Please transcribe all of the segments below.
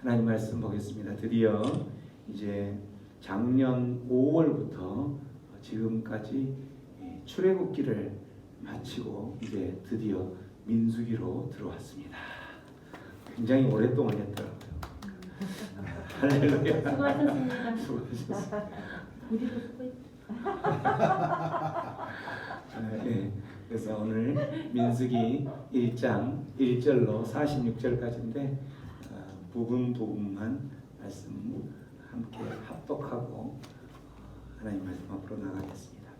하나님 말씀 보겠습니다. 드디어 이제 작년 5월부터 지금까지 출애굽기를 마치고 이제 드디어 민수기로 들어왔습니다. 굉장히 오랫동안 했더라고요. 할렐루야. 수고하셨습니다. 수고하셨습니다. 우리도 수고했죠. 네, 그래서 오늘 민수기 1장 1절로 46절까지인데 부분만 말씀 함께 합독하고 하나님 말씀 앞으로 나가겠습니다.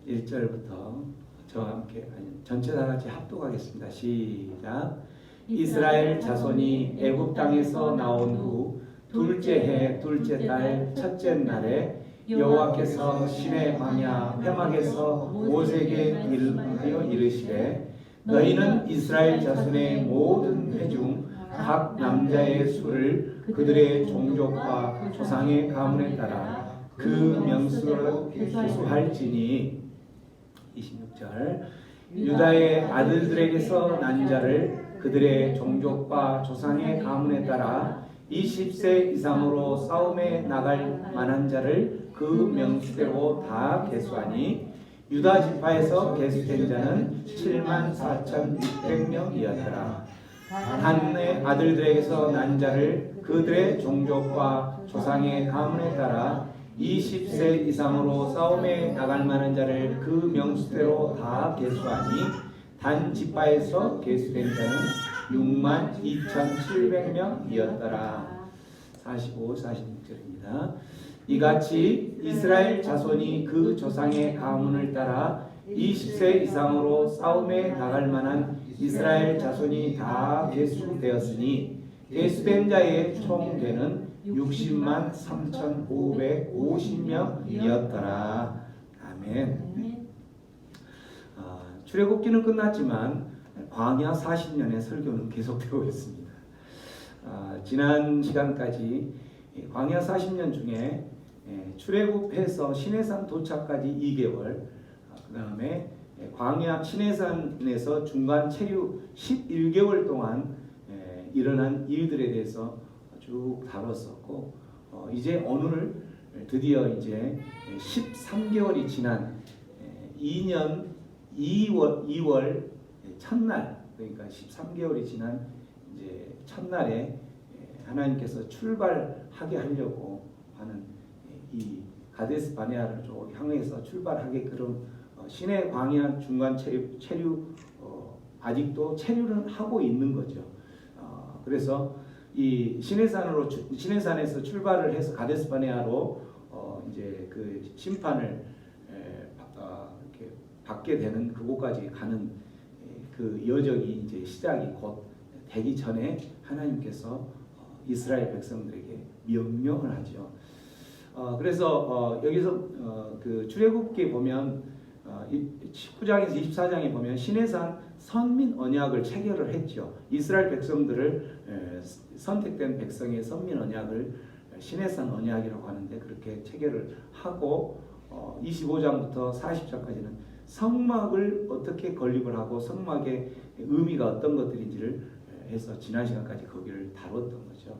1절부터 저와 함께 전체 다 같이 합독하겠습니다. 시작. 이스라엘 자손이 애굽 땅에서 나온 후 둘째 해 둘째 달 첫째 날에 여호와께서 시내 광야 회막에서 모세에게 일하여 이르시되 너희는 이스라엘 자손의 모든 회 중 각 남자의 수를 그들의 종족과 조상의 가문에 따라 그 명수로 계수할지니 26절 유다의 아들들에게서 난 자를 그들의 종족과 조상의 가문에 따라 20세 이상으로 싸움에 나갈 만한 자를 그 명수대로 다 계수하니 유다 지파에서 계수된 자는 74,600명이었더라. 단의 아들들에게서 난 자를 그들의 종족과 조상의 가문에 따라 20세 이상으로 싸움에 나갈 만한 자를 그 명수대로 다 계수하니 단 지파에서 계수된 자는 62,700명이었더라. 45, 46절입니다. 이같이 이스라엘 자손이 그 조상의 가문을 따라 20세 이상으로 싸움에 나갈 만한 이스라엘 자손이 다 계수되었으니 계수된 자의 총계는 60만 3,550명이었더라. 아멘. 출애굽기는 끝났지만 광야 40년의 설교는 계속되고 있습니다. 지난 시간까지 광야 40년 중에 출애굽해서 시내산 도착까지 2개월, 그 다음에 광야 시내산에서 중간 체류 11개월 동안 일어난 일들에 대해서 쭉 다뤘었고, 이제 오늘 드디어 이제 13개월이 지난 2년 2월 첫날, 그러니까 13개월이 지난 이제 첫날에 하나님께서 출발하게 하려고 하는 이 가데스 바네아를 쭉 향해서 출발하게끔 시내 광야 중간 체류 아직도 체류는 하고 있는 거죠. 그래서 이 시내산에서 출발을 해서 가데스 바네아로 이제 그 심판을 이렇게 받게 되는 그곳까지 가는 그 여정이 이제 시작이 곧 되기 전에 하나님께서 이스라엘 백성들에게 명령을 하죠. 그래서 여기서 그 출애굽기에 보면 19장에서 24장에 보면 시내산 선민 언약을 체결을 했죠. 이스라엘 백성들을 선택된 백성의 선민 언약을 시내산 언약이라고 하는데 그렇게 체결을 하고 25장부터 40장까지는 성막을 어떻게 건립을 하고 성막의 의미가 어떤 것들인지를 해서 지난 시간까지 거기를 다뤘던 거죠.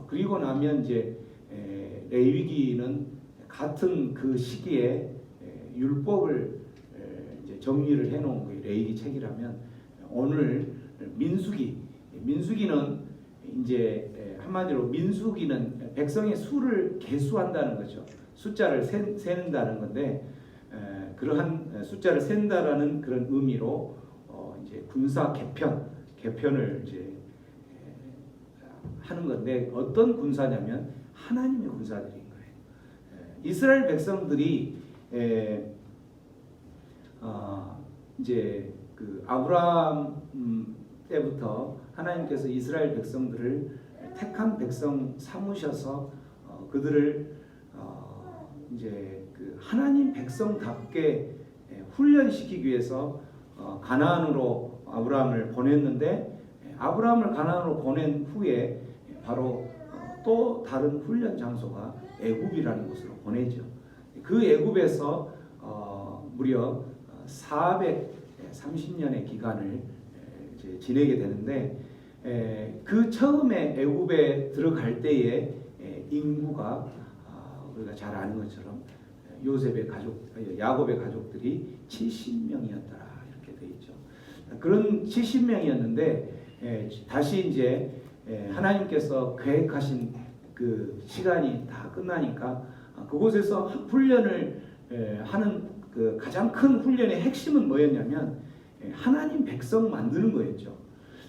그리고 나면 이제 레위기는 같은 그 시기에 율법을 이제 정리를 해놓은 거예요. 레위기 책이라면 오늘 민수기는 이제 한마디로 민수기는 백성의 수를 계수한다는 거죠. 숫자를 세는다는 건데 그러한 숫자를 센다라는 그런 의미로 이제 군사 개편을 이제 하는 건데 어떤 군사냐면 하나님의 군사들인 거예요. 이스라엘 백성들이 이제 그 아브라함 때부터 하나님께서 이스라엘 백성들을 택한 백성 삼으셔서 그들을 이제 그 하나님 백성답게 훈련시키기 위해서 가나안으로 아브라함을 보냈는데 아브라함을 가나안으로 보낸 후에 바로 또 다른 훈련 장소가 애굽이라는 곳으로 보내죠. 그 애굽에서 무려 430년의 기간을 이제 지내게 되는데 그 처음에 애굽에 들어갈 때에 인구가 우리가 잘 아는 것처럼 야곱의 가족들이 70명이었더라 이렇게 돼 있죠. 그런 70명이었는데 다시 이제 하나님께서 계획하신 그 시간이 다 끝나니까 그곳에서 훈련을 하는 그 가장 큰 훈련의 핵심은 뭐였냐면 하나님 백성 만드는 거였죠.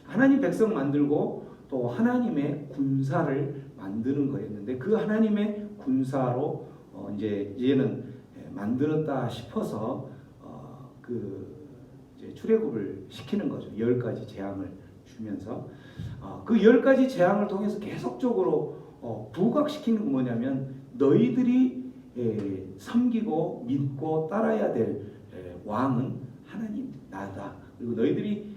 하나님 백성 만들고 또 하나님의 군사를 만드는 거였는데 그 하나님의 군사로 이제는 만들었다 싶어서 이제 출애굽을 시키는 거죠. 10가지 재앙을 주면서 그 10가지 재앙을 통해서 계속적으로 부각시키는 건 뭐냐면 너희들이 섬기고 믿고 따라야 될 왕은 하나님 나다. 그리고 너희들이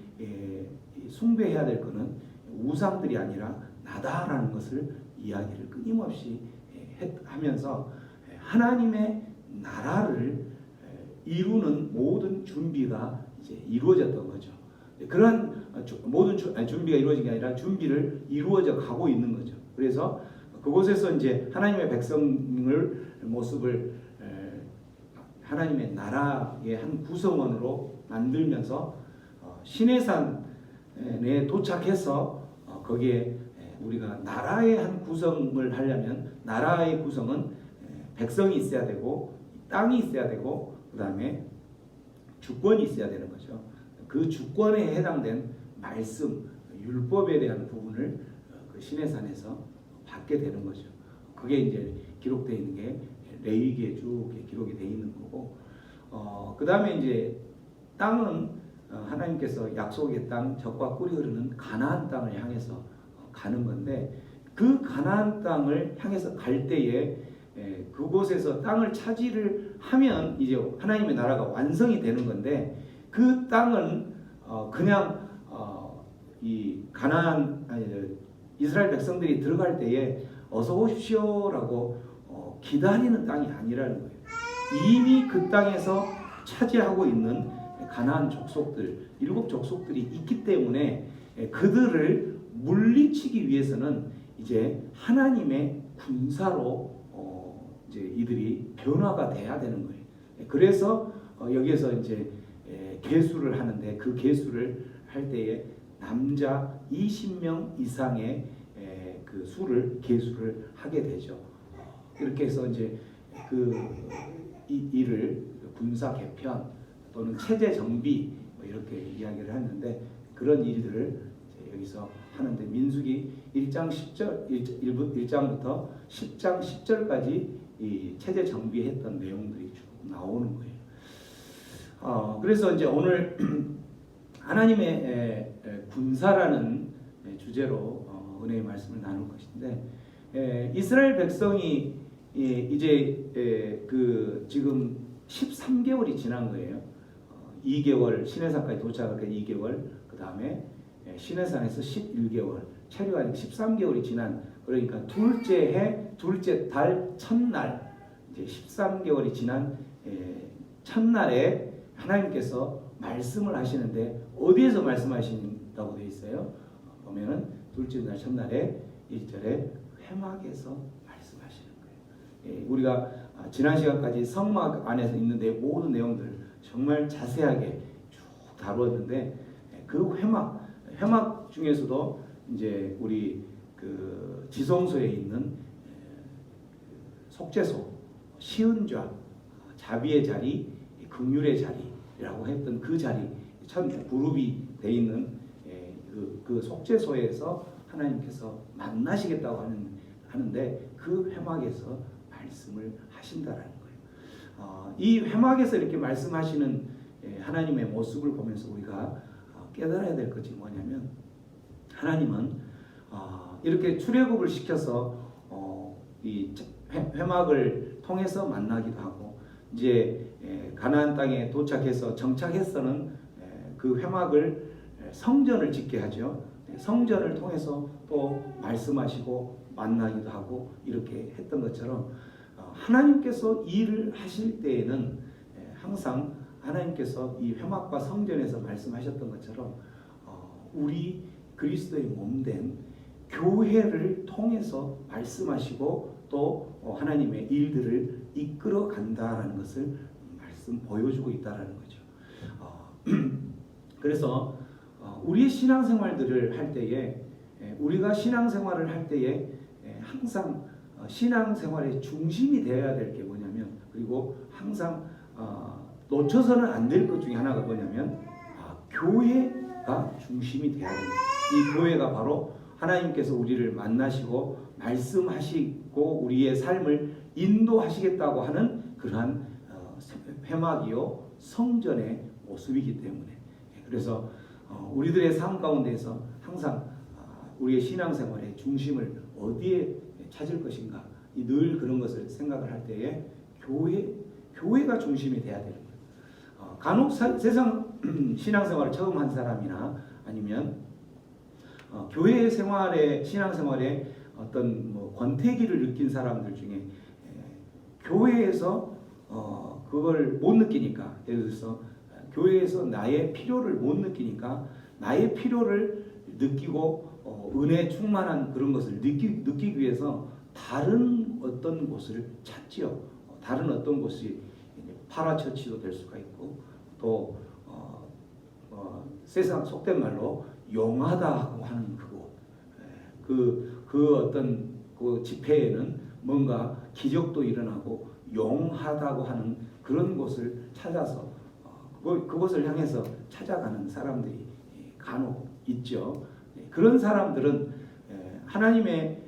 숭배해야 될 것은 우상들이 아니라 나다라는 것을 이야기를 끊임없이 하면서 하나님의 나라를 이루는 모든 준비가 이제 이루어졌던 거죠. 그러한 모든 준비가 이루어진 게 아니라 준비를 이루어져 가고 있는 거죠. 그래서 그곳에서 이제 하나님의 백성을 모습을 하나님의 나라의 한 구성원으로 만들면서 시내산에 도착해서 거기에 우리가 나라의 한 구성을 하려면 나라의 구성은 백성이 있어야 되고 땅이 있어야 되고 그 다음에 주권이 있어야 되는 거죠. 그 주권에 해당된 말씀, 율법에 대한 부분을 그 시내산에서 받게 되는 거죠. 그게 이제 기록되어 있는 게 레위기에 쭉 기록이 되어 있는 거고, 그 다음에 이제 땅은 하나님께서 약속의 땅, 젖과 꿀이 흐르는 가나안 땅을 향해서 가는 건데 그 가나안 땅을 향해서 갈 때에 그곳에서 땅을 차지를 하면 이제 하나님의 나라가 완성이 되는 건데 그 땅은 그냥 이 가나안 이스라엘 백성들이 들어갈 때에 어서 오십시오라고 기다리는 땅이 아니라는 거예요. 이미 그 땅에서 차지하고 있는 가나안 족속들, 7 족속들이 있기 때문에 그들을 물리치기 위해서는 이제 하나님의 군사로 이제 이들이 변화가 돼야 되는 거예요. 그래서 여기에서 이제 계수를 하는데 그 계수를 할 때에 남자 20명 이상의 그 수를 계수를 하게 되죠. 이렇게 해서 이제 이를 군사 개편 또는 체제 정비 이렇게 이야기를 하는데 그런 일들을 여기서 하는데 민수기 1장 10절 1장부터 10장 10절까지 이 체제 정비했던 내용들이 쭉 나오는 거예요. 그래서 이제 오늘 하나님의 군사라는 주제로 은혜의 말씀을 나눌 것인데 이스라엘 백성이 이제 지금 13개월이 지난 거예요. 2개월 시내산까지 도착할 2개월, 그 다음에 시내산에서 11개월, 체류하니 13개월이 지난, 그러니까 둘째 해, 둘째 달 첫날, 이제 13개월이 지난 첫날에 하나님께서 말씀을 하시는데 어디에서 말씀하신다고 되어 있어요? 보면은 둘째 날 첫날에 1절에 회막에서 말씀하시는 거예요. 우리가 지난 시간까지 성막 안에서 있는데 모든 내용들 정말 자세하게 쭉 다루었는데 그 회막 중에서도 이제 우리 그 지성소에 있는 속죄소, 시은좌, 자비의 자리, 긍휼의 자리라고 했던 그 자리, 참 그룹이 돼 있는 그 속죄소에서 하나님께서 만나시겠다고 하는데 그 회막에서 말씀을 하신다라는 거예요. 이 회막에서 이렇게 말씀하시는 하나님의 모습을 보면서 우리가 깨달아야 될 것이 뭐냐면 하나님은 이렇게 출애굽을 시켜서 이 회막을 통해서 만나기도 하고 이제 가나안 땅에 도착해서 정착해서는 그 회막을 성전을 짓게 하죠. 성전을 통해서 또 말씀하시고 만나기도 하고 이렇게 했던 것처럼 하나님께서 일을 하실 때에는 항상 하나님께서 이 회막과 성전에서 말씀하셨던 것처럼 우리 그리스도의 몸된 교회를 통해서 말씀하시고 또 하나님의 일들을 이끌어 간다라는 것을 보여주고 있다라는 거죠. 그래서 우리의 신앙생활들을 할 때에 우리가 신앙생활을 할 때에 항상 신앙생활의 중심이 되어야 될 게 뭐냐면, 그리고 항상 놓쳐서는 안 될 것 중에 하나가 뭐냐면 교회가 중심이 돼야 됩니다. 이 교회가 바로 하나님께서 우리를 만나시고 말씀하시고 우리의 삶을 인도하시겠다고 하는 그러한 회막이요 성전의 모습이기 때문에, 그래서 우리들의 삶 가운데서 항상 우리의 신앙생활의 중심을 어디에 찾을 것인가, 늘 그런 것을 생각을 할 때에 교회가 중심이 돼야 되는 거예요. 간혹 세상 신앙생활을 처음 한 사람이나 아니면 교회 생활에 신앙생활에 어떤 권태기를 느낀 사람들 중에 교회에서 그걸 못 느끼니까, 예를 들어서 교회에서 나의 필요를 못 느끼니까 나의 필요를 느끼고 은혜 충만한 그런 것을 느끼기 위해서 다른 어떤 곳을 찾지요. 다른 어떤 곳이 파라처치도 될 수가 있고, 또 세상 속된 말로 용하다고 하는 그곳, 그 어떤 그 집회에는 뭔가 기적도 일어나고 용하다고 하는 그런 곳을 찾아서 그곳을 향해서 찾아가는 사람들이 간혹 있죠. 그런 사람들은 하나님의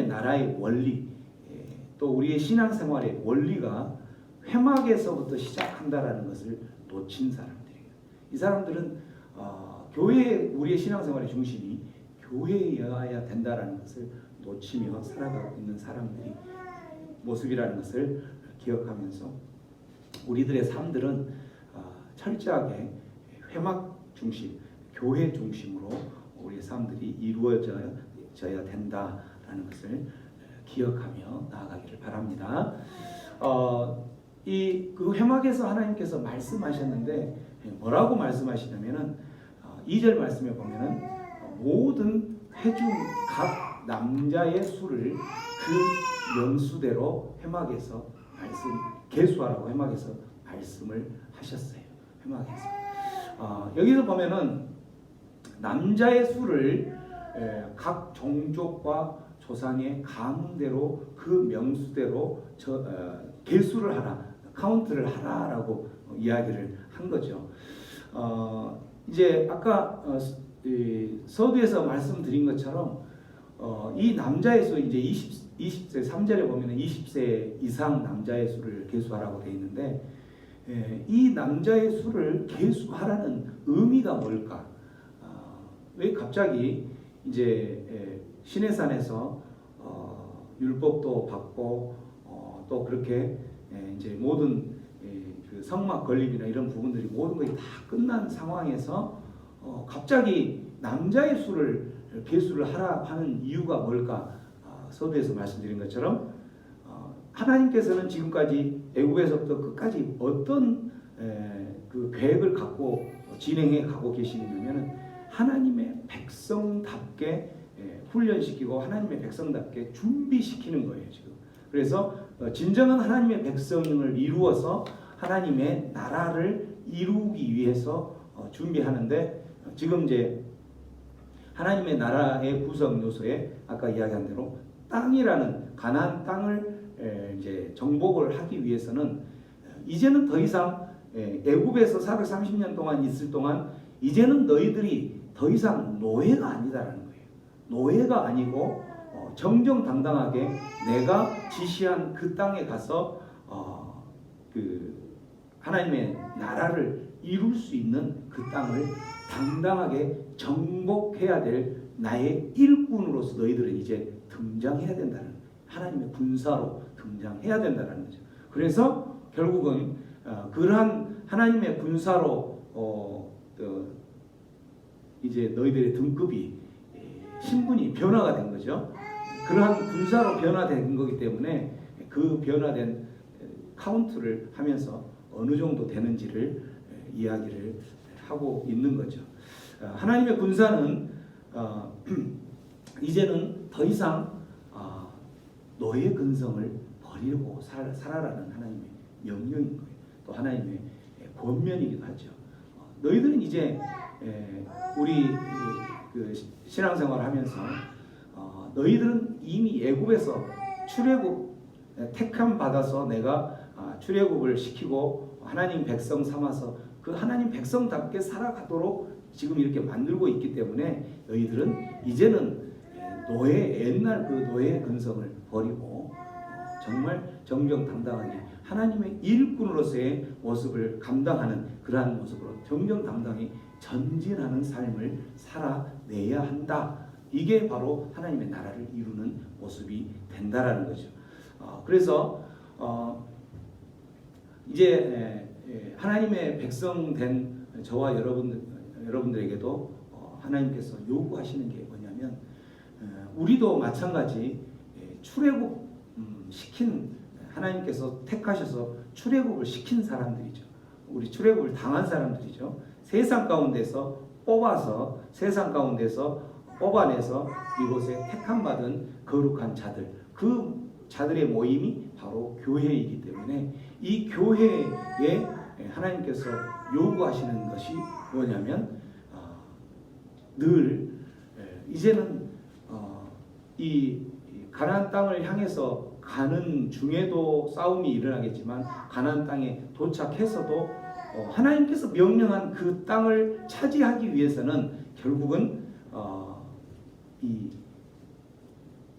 나라의 원리, 또 우리의 신앙생활의 원리가 회막에서부터 시작한다라는 것을 놓친 사람들이에요. 이 사람들은 우리의 신앙생활의 중심이 교회여야 된다라는 것을 놓치며 살아가고 있는 사람들이 모습이라는 것을 기억하면서 우리들의 삶들은 철저하게 회막 중심, 교회 중심으로 우리의 삶들이 이루어져야 된다라는 것을 기억하며 나아가기를 바랍니다. 그 회막에서 하나님께서 말씀하셨는데 뭐라고 말씀하시냐면은 2절 말씀에 보면은 모든 회중 각 남자의 수를 그 명수대로 회막에서 계수하라고 회막에서 말씀을 하셨어요. 회막에서 여기서 보면은 남자의 수를 각 종족과 조상의 가문대로 그 명수대로 계수를 하라, 카운트를 하라라고 이야기를 한 거죠. 이제 아까 서두에서 말씀드린 것처럼 이 남자의 수, 이제 20세 3절에 보면은 20세 이상 남자의 수를 계수하라고 되어 있는데, 이 남자의 수를 계수하라는 의미가 뭘까? 왜 갑자기 이제 시내산에서 율법도 받고 또 그렇게 이제 모든 그 성막 건립이나 이런 부분들이 모든 것이 다 끝난 상황에서 갑자기 남자의 수를 계수를 하라 하는 이유가 뭘까? 서두에서 말씀드린 것처럼 하나님께서는 지금까지 애굽에서부터 끝까지 어떤 그 계획을 갖고 진행해 가고 계시냐면은 하나님의 백성답게 훈련시키고 하나님의 백성답게 준비시키는 거예요, 지금. 그래서 진정한 하나님의 백성을 이루어서 하나님의 나라를 이루기 위해서 준비하는데, 지금 이제 하나님의 나라의 구성 요소에 아까 이야기한 대로 땅이라는 가나안 땅을 이제 정복을 하기 위해서는 이제는 더 이상 애굽에서 430년 동안 있을 동안 이제는 너희들이 더 이상 노예가 아니다라는 거예요. 노예가 아니고 정정당당하게 내가 지시한 그 땅에 가서 그 하나님의 나라를 이룰 수 있는 그 땅을 당당하게 정복해야 될 나의 일꾼으로서 너희들은 이제 등장해야 된다는, 하나님의 군사로 등장해야 된다는 거죠. 그래서 결국은 그러한 하나님의 군사로 이제 너희들의 등급이 신분이 변화가 된 거죠. 그러한 군사로 변화된 거기 때문에 그 변화된 카운트를 하면서 어느 정도 되는지를 이야기를 하고 있는 거죠. 하나님의 군사는 이제는 더 이상 노예 근성을 버리고 살아라는 하나님의 명령인 거예요. 또 하나님의 권면이기도 하죠. 너희들은 이제 우리 그 신앙생활을 하면서 너희들은 이미 애굽에서 출애굽 택함 받아서 내가 출애굽을 시키고 하나님 백성 삼아서 그 하나님 백성답게 살아가도록 지금 이렇게 만들고 있기 때문에 너희들은 이제는 옛날 그 노예 근성을 버리고 정말 정정당당하게 하나님의 일꾼으로서의 모습을 감당하는 그러한 모습으로 정정당당히 전진하는 삶을 살아내야 한다. 이게 바로 하나님의 나라를 이루는 모습이 된다라는 거죠. 그래서 이제 하나님의 백성 된 저와 여러분들에게도 하나님께서 요구하시는 게 뭐냐면 우리도 마찬가지 출애굽 시킨 하나님께서 택하셔서 출애굽을 시킨 사람들이죠. 우리 출애굽을 당한 사람들이죠. 세상 가운데서 뽑아서 세상 가운데서 뽑아내서 이곳에 택함 받은 거룩한 자들, 그 자들의 모임이 바로 교회이기 때문에 이 교회에 하나님께서 요구하시는 것이 뭐냐면 늘 이제는 이 가나안 땅을 향해서 가는 중에도 싸움이 일어나겠지만 가나안 땅에 도착해서도 하나님께서 명령한 그 땅을 차지하기 위해서는 결국은 이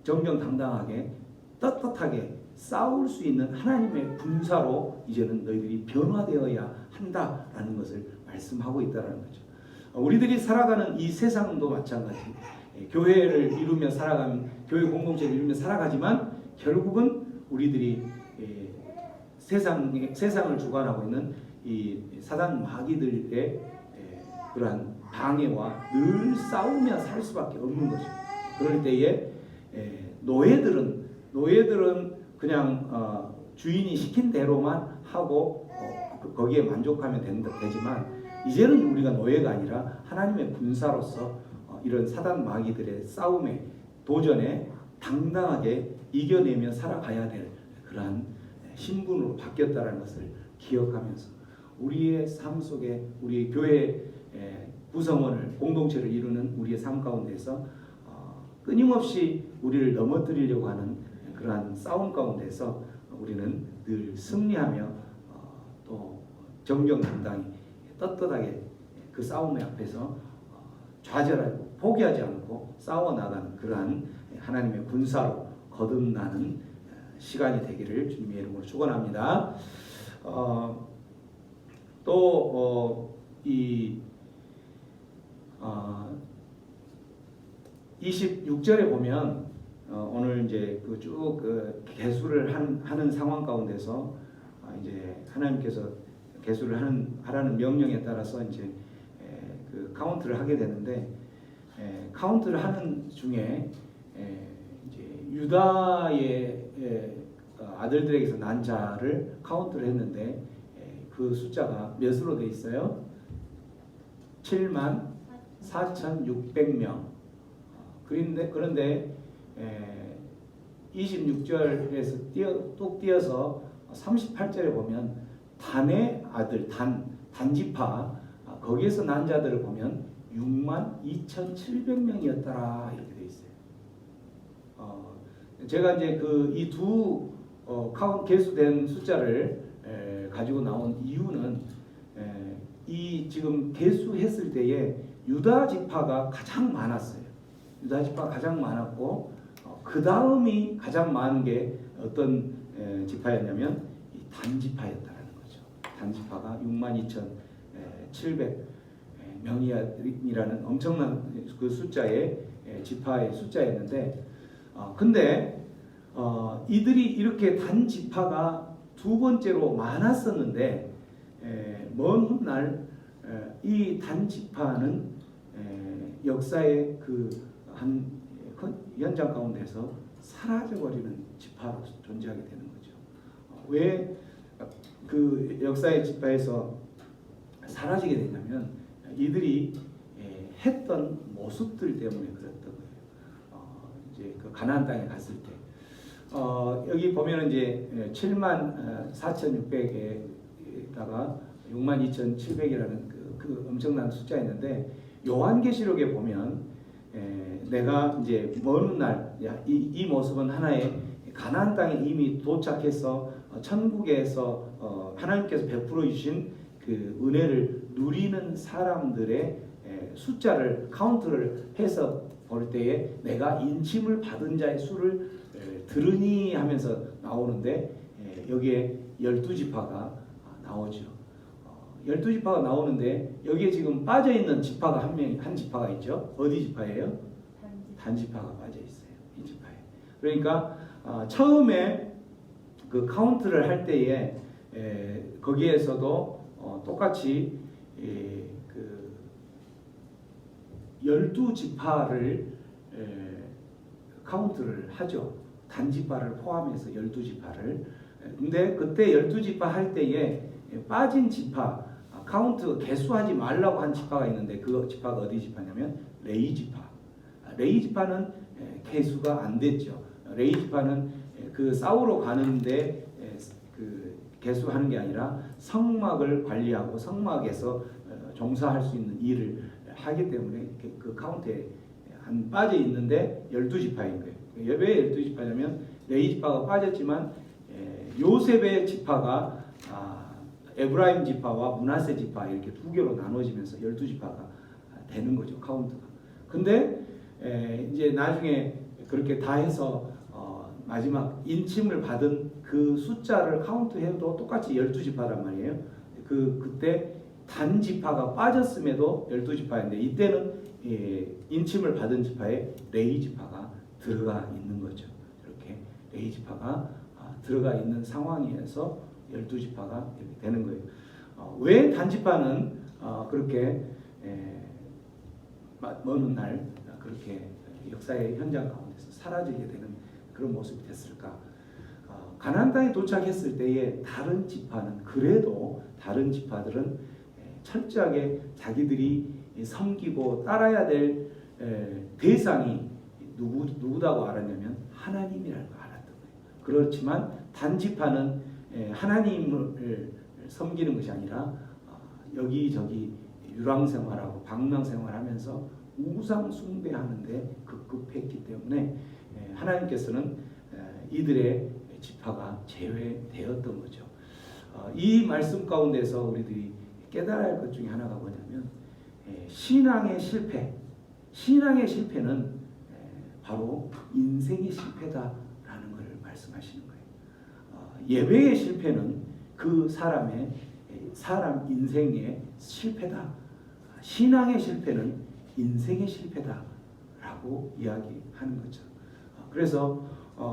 정정당당하게 떳떳하게 싸울 수 있는 하나님의 군사로 이제는 너희들이 변화되어야 한다라는 것을 말씀하고 있다는 거죠. 우리들이 살아가는 이 세상도 마찬가지. 교회를 이루며 살아가면 교회 공동체를 이루며 살아가지만 결국은 우리들이 세상을 주관하고 있는 이 사단 마귀들의 그러한 방해와 늘 싸우며 살 수밖에 없는 거죠. 그럴 때에 노예들은 그냥 주인이 시킨 대로만 하고 거기에 만족하면 되지만 이제는 우리가 노예가 아니라 하나님의 군사로서 이런 사단 마귀들의 싸움에 도전에 당당하게 이겨내며 살아가야 될 그러한 신분으로 바뀌었다는 것을 기억하면서 우리의 삶 속에 우리 교회 구성원을 공동체를 이루는 우리의 삶 가운데서 끊임없이 우리를 넘어뜨리려고 하는 그러한 싸움 가운데서 우리는 늘 승리하며 또 정정당당히 떳떳하게 그 싸움의 앞에서 좌절하고 포기하지 않고 싸워나가는 그러한 하나님의 군사로 거듭나는 시간이 되기를 주님의 이름으로 축원합니다. 이 26절에 보면 오늘 이제 쭉 개수를 하는 상황 가운데서 이제 하나님께서 개수를 하라는 명령에 따라서 이제 그 카운트를 하게 되는데 카운트를 하는 중에 이제 유다의 아들들에게서 난 자를 카운트를 했는데 그 숫자가 몇으로 돼 있어요? 74,600명. 그런데 26절에서 뚝 띄어서 38절에 보면 단의 아들 단지파 거기에서 난 자들을 보면 62,700명이었더라 이렇게 돼 있어요. 제가 이제 이 두 개수된 숫자를 가지고 나온 이유는 이 지금 개수했을 때에 유다 지파가 가장 많았어요. 유다 지파가 가장 많았고 그 다음이 가장 많은 게 어떤 지파였냐면 이 단지파였다라는 거죠. 단지파가 62,700명이라는 엄청난 그 숫자의 지파의 숫자였는데 근데 이들이 이렇게 단지파가 두 번째로 많았었는데 먼 훗날 이 단지파는 역사의 그 한 현장 가운데서 사라져버리는 지파로 존재하게 되는 거죠. 왜 그 역사의 지파에서 사라지게 되냐면 이들이 했던 모습들 때문에 그랬던 거예요. 이제 그 가나안 땅에 갔을 때 여기 보면은 이제 74,600에다가 62,700이라는 그 엄청난 숫자였는데 요한계시록에 보면 내가 이제 먼 날 이 모습은 하나의 가나안 땅에 이미 도착해서 천국에서 하나님께서 베풀어 주신 그 은혜를 누리는 사람들의 숫자를 카운트를 해서 볼 때에 내가 인침을 받은 자의 수를 들으니 하면서 나오는데 여기에 12지파가 나오죠. 12지파가 나오는데 여기에 지금 빠져 있는 지파가 한 지파가 있죠. 어디 지파예요? 단지파가 빠져 있어요. 이 지파에. 그러니까 처음에 그 카운트를 할 때에 거기에서도 똑같이 그 12지파를 카운트를 하죠. 단지파를 포함해서 12지파를. 근데 그때 12지파 할 때에 빠진 지파 카운트 개수하지 말라고 한 지파가 있는데 그 지파가 어디 지파냐면 레위 지파. 레위 지파는 개수가 안 됐죠. 레위 지파는 그 싸우러 가는데 그 개수하는 게 아니라 성막을 관리하고 성막에서 종사할 수 있는 일을 하기 때문에 그 카운트에 한 빠져 있는데 12지파인 거예요. 왜 12지파냐면 레위 지파가 빠졌지만 요셉의 지파가 에브라임 지파와 므낫세 지파 이렇게 두 개로 나눠지면서 12지파가 되는 거죠. 카운트가. 근데 이제 나중에 그렇게 다 해서 마지막 인침을 받은 그 숫자를 카운트해도 똑같이 12지파란 말이에요. 그때 단지파가 빠졌음에도 12지파인데 이때는 인침을 받은 지파에 레위 지파가 들어가 있는 거죠. 이렇게 레위 지파가 들어가 있는 상황에서 12지파가 이렇게 되는 거예요. 왜 단지파는 그렇게 먼 날 그렇게 역사의 현장 가운데서 사라지게 되는 그런 모습이 됐을까? 가나안 땅에 도착했을 때에 다른 지파는 그래도 다른 지파들은 철저하게 자기들이 섬기고 따라야 될 대상이 누구다고 알았냐면 하나님이라는 걸 알았던 거예요. 그렇지만 단지파는 하나님을 섬기는 것이 아니라 여기저기 유랑생활하고 방랑생활하면서 우상 숭배하는데 급급했기 때문에 하나님께서는 이들의 지파가 제외되었던 거죠. 이 말씀 가운데서 우리들이 깨달아야 할 것 중에 하나가 뭐냐면 신앙의 실패는 바로 인생의 실패다라는 것을 말씀하시는 거예요. 예배의 실패는 그 사람 인생의 실패다. 신앙의 실패는 인생의 실패다라고 이야기하는 거죠. 그래서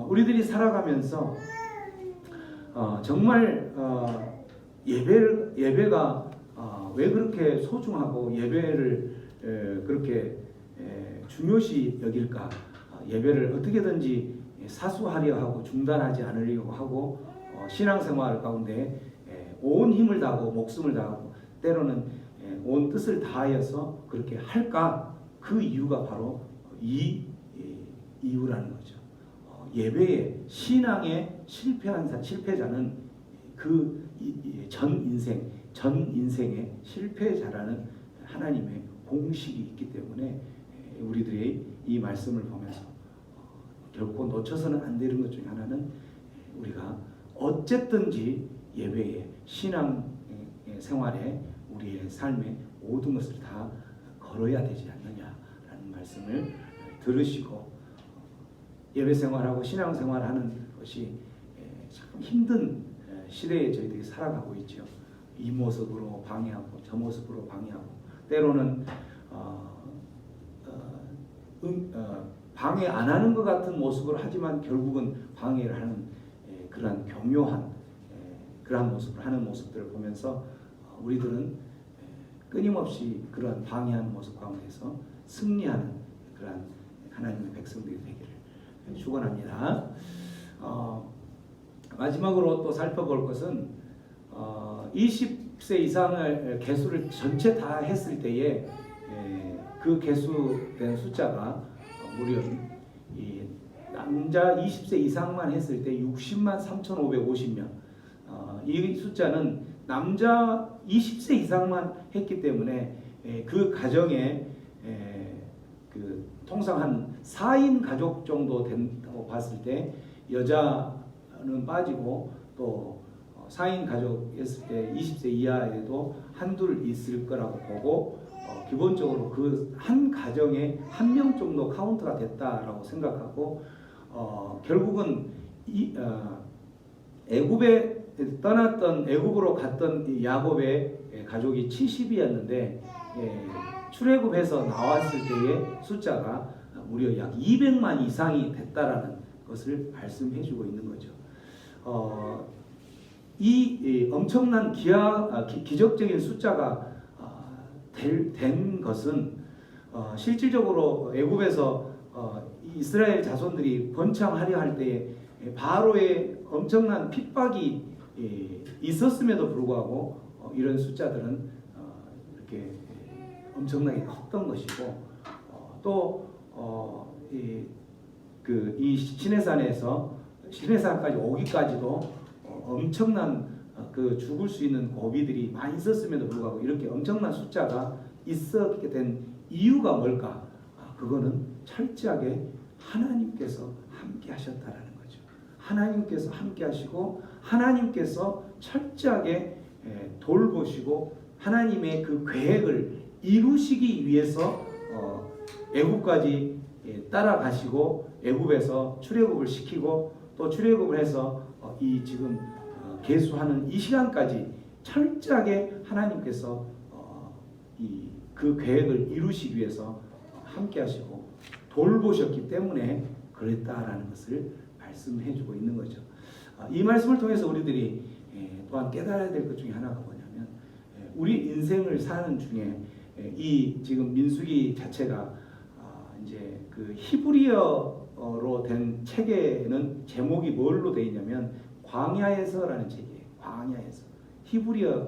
우리들이 살아가면서 정말 예배가 왜 그렇게 소중하고 예배를 그렇게 중요시 여길까? 예배를 어떻게든지 사수하려 하고 중단하지 않으려고 하고 신앙생활 가운데 온 힘을 다하고 목숨을 다하고 때로는 온 뜻을 다하여서 그렇게 할까? 그 이유가 바로 이 이유라는 거죠. 예배의 신앙에 실패자는 그 전 인생의 실패자라는 하나님의 공식이 있기 때문에 우리들이 이 말씀을 보면서 결코 놓쳐서는 안 되는 것 중에 하나는 우리가 어쨌든지 예배에 신앙 생활에 우리의 삶에 모든 것을 다 걸어야 되지 않느냐라는 말씀을 들으시고 예배 생활하고 신앙 생활하는 것이 참 힘든 시대에 저희들이 살아가고 있죠. 이 모습으로 방해하고 저 모습으로 방해하고 때로는 방해 안 하는 것 같은 모습을 하지만 결국은 방해를 하는 그러한 교묘한 그러한 모습을 하는 모습들을 보면서 우리들은 끊임없이 그러한 방해하는 모습 가운데서 승리하는 그러한 하나님의 백성들이 되기를 축원합니다. 마지막으로 또 살펴볼 것은 20세 60세 이상을 개수를 전체 다 했을 때에 그 개수된 숫자가 무려 이 남자 20세 이상만 했을 때 60만 3,550명. 이 숫자는 남자 20세 이상만 했기 때문에 그 가정에 그 통상 한 4인 가족 정도 된다고 봤을 때 여자는 빠지고 또 4인 가족이었을 때 20세 이하에도 한둘 있을 거라고 보고 기본적으로 그 한 가정에 한 명 정도 카운트가 됐다라고 생각하고 결국은 애굽에 떠났던 애굽으로 갔던 이 야곱의 가족이 70이었는데 출애굽해서 나왔을 때의 숫자가 무려 약 200만 이상이 됐다라는 것을 말씀해주고 있는 거죠. 이 엄청난 기적적인 숫자가 된 것은 실질적으로 애굽에서 이스라엘 자손들이 번창하려 할 때에 바로의 엄청난 핍박이 있었음에도 불구하고 이런 숫자들은 이렇게 엄청나게 컸던 것이고 이 시내산까지 오기까지도 엄청난 그 죽을 수 있는 고비들이 많이 있었음에도 불구하고 이렇게 엄청난 숫자가 있었게 된 이유가 뭘까? 그거는 철저하게 하나님께서 함께 하셨다라는 거죠. 하나님께서 함께 하시고 하나님께서 철저하게 돌보시고 하나님의 그 계획을 이루시기 위해서 애굽까지 따라가시고 애굽에서 출애굽을 시키고 또 출애굽을 해서 이 지금 계수하는 이 시간까지 철저하게 하나님께서 그 계획을 이루시기 위해서 함께 하시고 돌보셨기 때문에 그랬다라는 것을 말씀해주고 있는 거죠. 이 말씀을 통해서 우리들이 또한 깨달아야 될 것 중에 하나가 뭐냐면 우리 인생을 사는 중에 이 지금 민수기 자체가 이제 그 히브리어로 된 책에는 제목이 뭘로 되어 있냐면 광야에서라는 책이에요. 광야에서 히브리어로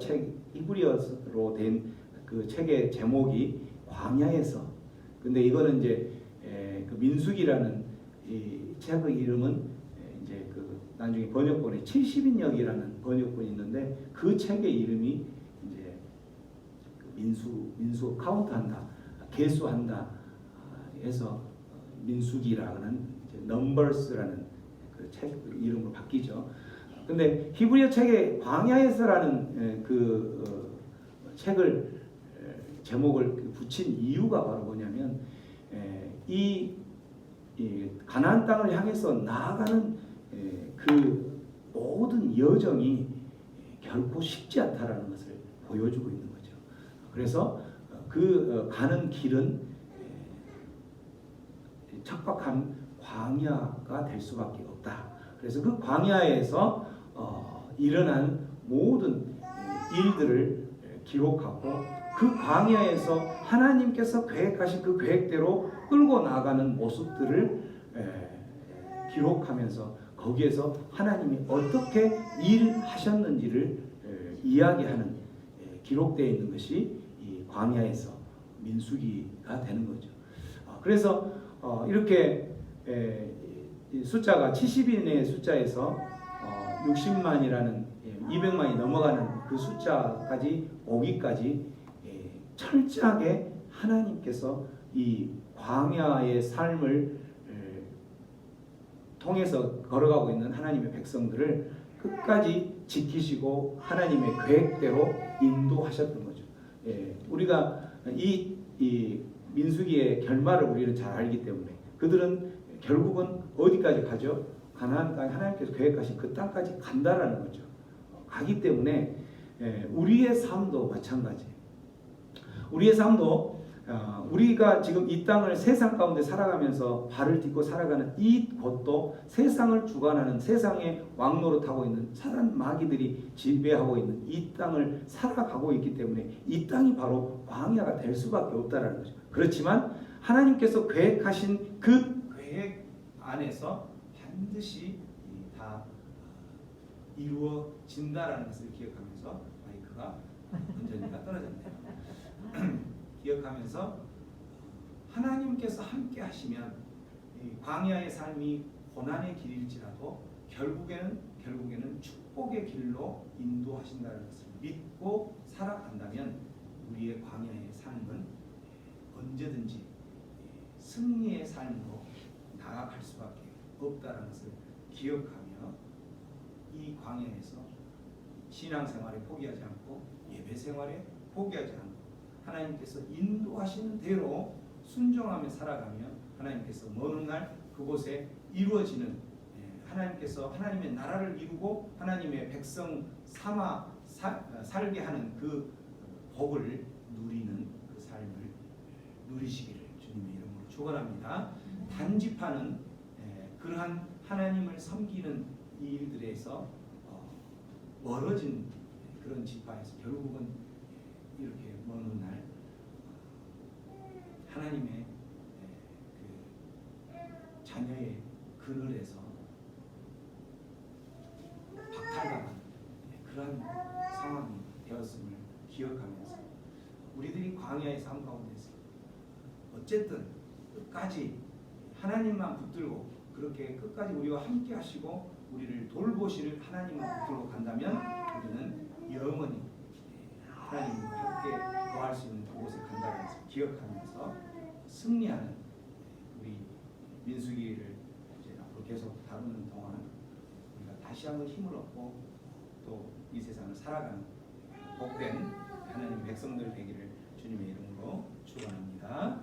된 그 책의 제목이 광야에서. 근데 이거는 이제 그 민수기라는 이 책의 이름은 이제 그 나중에 번역본에 70인역이라는 번역본이 있는데 그 책의 이름이 이제 민수 카운트한다, 계수한다 해서 민수기라는 넘버스라는 그 책 이름으로 바뀌죠. 근데 히브리어 책에 광야에서라는 책을 제목을 붙인 이유가 바로 뭐냐면 이 가나안 땅을 향해서 나아가는 그 모든 여정이 결코 쉽지 않다라는 것을 보여주고 있는 거죠. 그래서 그 가는 길은 척박한 광야가 될 수밖에 없다. 그래서 그 광야에서 일어난 모든 일들을 기록하고 그 광야에서 하나님께서 계획하신 그 계획대로 끌고 나가는 모습들을 기록하면서 거기에서 하나님이 어떻게 일하셨는지를 이야기하는 기록되어 있는 것이 이 광야에서 민수기가 되는 거죠. 그래서 이렇게 숫자가 70인의 숫자에서 60만이라는 200만이 넘어가는 그 숫자까지 오기까지 철저하게 하나님께서 이 광야의 삶을 통해서 걸어가고 있는 하나님의 백성들을 끝까지 지키시고 하나님의 계획대로 인도하셨던 거죠. 우리가 이 민수기의 결말을 우리는 잘 알기 때문에 그들은 결국은 어디까지 가죠? 가나안 땅 하나님께서 계획하신 그 땅까지 간다라는 거죠. 가기 때문에 우리의 삶도 마찬가지예요. 우리의 삶도 우리가 지금 이 땅을 세상 가운데 살아가면서 발을 딛고 살아가는 이 곳도 세상을 주관하는 세상의 왕노릇하고 있는 사단 마귀들이 지배하고 있는 이 땅을 살아가고 있기 때문에 이 땅이 바로 광야가 될 수밖에 없다는 거죠. 그렇지만 하나님께서 계획하신 그 계획 안에서 반드시 다 이루어진다라는 것을 기억하면서 마이크가 온전히가 떨어졌네요. 기억하면서 하나님께서 함께 하시면 이 광야의 삶이 고난의 길일지라도 결국에는 축복의 길로 인도하신다는 것을 믿고 살아간다면 우리의 광야의 삶은 언제든지 승리의 삶으로 나아갈 수밖에 없다는 것을 기억하며 이 광야에서 신앙생활에 포기하지 않고 예배생활에 포기하지 않고 하나님께서 인도하시는 대로 순종하며 살아가며 하나님께서 어느 날 그곳에 이루어지는 하나님께서 하나님의 나라를 이루고 하나님의 백성 살게 하는 그 복을 누리는 그 삶을 누리시기를 주님의 이름으로 축원합니다. 단지파는 그러한 하나님을 섬기는 이 일들에서 멀어진 그런 지파에서 결국은 이렇게 먼 날 하나님의 그 자녀의 그늘에서 박탈당한 그러한 상황이 되었음을 기억하면서 우리들이 광야의 삶 가운데서 어쨌든 끝까지 하나님만 붙들고 그렇게 끝까지 우리와 함께 하시고 우리를 돌보실 하나님만 붙들고 간다면 우리는 영원히 하나님과 함께 거할 수 있는 그곳에 간다는 것을 기억하면서 승리하는 우리 민수기를 이제 앞으로 계속 다루는 동안 우리가 다시 한번 힘을 얻고 또 이 세상을 살아가는 복된 하나님 백성들 되기를 주님의 이름으로 축원합니다.